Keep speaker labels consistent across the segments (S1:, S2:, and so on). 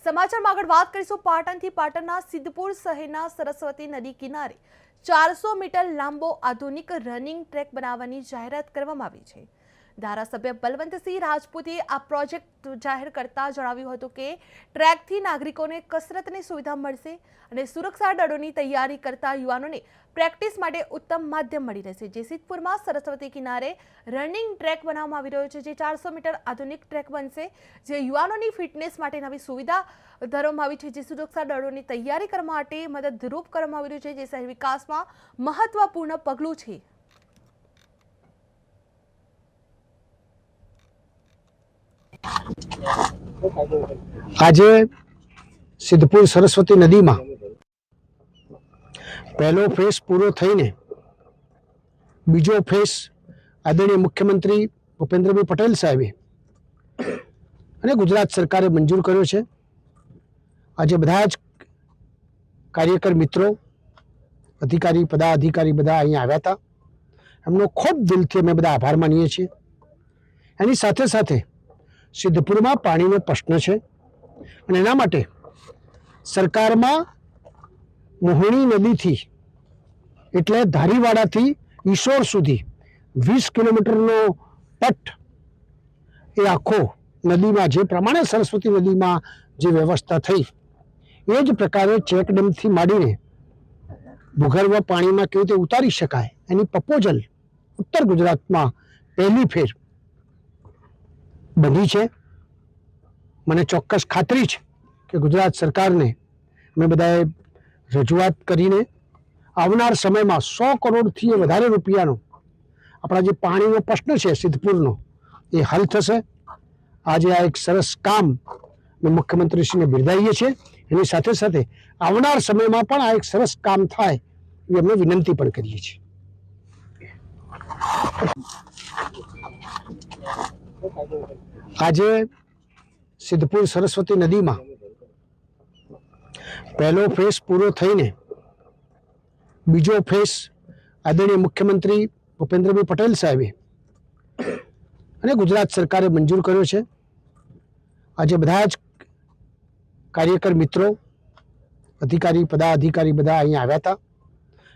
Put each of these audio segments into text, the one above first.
S1: સમાચારમાં આગળ વાત કરીશું પાટણથી। પાટણના સિદ્ધપુર શહેરના સરસ્વતી નદી કિનારે 400 મીટર લાંબો આધુનિક રનિંગ ટ્રેક બનાવવાની જાહેરાત કરવામાં આવી છે। ધારાસભ્ય બલવંતસિંહ રાજપૂતે આ પ્રોજેક્ટ જાહેર કરતા જણાવ્યું હતું કે ટ્રેકથી નાગરિકોને કસરતની સુવિધા મળશે અને સુરક્ષા દળોની તૈયારી કરતા યુવાનોને પ્રેક્ટિસ માટે ઉત્તમ માધ્યમ મળી રહેશે। જે સિદ્ધપુરમાં સરસ્વતી કિનારે રનિંગ ટ્રેક બનાવવામાં આવી રહ્યો છે, જે 400 મીટર આધુનિક ટ્રેક બનશે, જે યુવાનોની ફિટનેસ માટે નવી સુવિધા ધરવામાં આવી છે, જે સુરક્ષા દળોની તૈયારી કરવા માટે મદદરૂપ કરવામાં આવી રહ્યું છે, જે શહેર વિકાસમાં મહત્વપૂર્ણ પગલું છે।
S2: આજે સિદ્ધપુર સરસ્વતી નદીમાં પહેલો ફેઝ પૂરો થઈને બીજો ફેઝ આદરણીય મુખ્યમંત્રી ભૂપેન્દ્રભાઈ પટેલ સાહેબે અને ગુજરાત સરકારે મંજૂર કર્યો છે। આજે બધા જ કાર્યકર મિત્રો, અધિકારી, પદાધિકારી બધા અહીંયા આવ્યા હતા। એમનો ખૂબ દિલથી અમે બધા આભાર માનીએ છીએ। એની સાથે સાથે સિદ્ધપુરમાં પાણીનો પ્રશ્ન છે અને એના માટે સરકારમાં મોહણી નદીથી એટલે ધારીવાડાથી ઈશોર સુધી 20 કિલોમીટરનો પટ એ આખો નદીમાં જે પ્રમાણે સરસ્વતી નદીમાં જે વ્યવસ્થા થઈ એ જ પ્રકારે ચેકડેમથી માંડીને ભૂગર્ભ પાણીમાં કેવી રીતે ઉતારી શકાય એની પ્રપોઝલ ઉત્તર ગુજરાતમાં પહેલી ફેર બની છે। મને ચોક્કસ ખાતરી છે કે ગુજરાત સરકારને અમે બધાએ રજૂઆત કરીને આવનાર સમયમાં 100 કરોડથી વધારે રૂપિયાનો આપણા જે પાણીનો પ્રશ્ન છે સિદ્ધપુરનો એ હલ થશે। આજે આ એક સરસ કામ અમે મુખ્યમંત્રીશ્રીને બિરદાવીએ છીએ। એની સાથે સાથે આવનાર સમયમાં પણ આ એક સરસ કામ થાય એવી અમે વિનંતી પણ કરીએ છીએ। આજે સિદ્ધપુર સરસ્વતી નદીમાં પહેલો ફેઝ પૂરો થઈને બીજો ફેઝ આદરણીય મુખ્યમંત્રી ભૂપેન્દ્રભાઈ પટેલ સાહેબે અને ગુજરાત સરકારે મંજૂર કર્યો છે। આજે બધા જ કાર્યકર મિત્રો, અધિકારી, પદાધિકારી બધા અહીંયા આવ્યા હતા।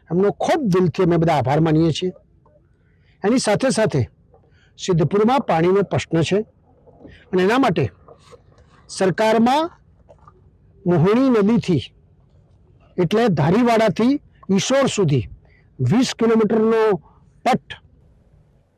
S2: એમનો ખૂબ દિલથી અમે બધા આભાર માનીએ છીએ। એની સાથે સાથે સિદ્ધપુરમાં પાણીનો પ્રશ્ન છે અને એના માટે સરકારમાં મોહણી નદીથી એટલે ધારીવાડાથી ઈશોર સુધી 20 કિલોમીટરનો પટ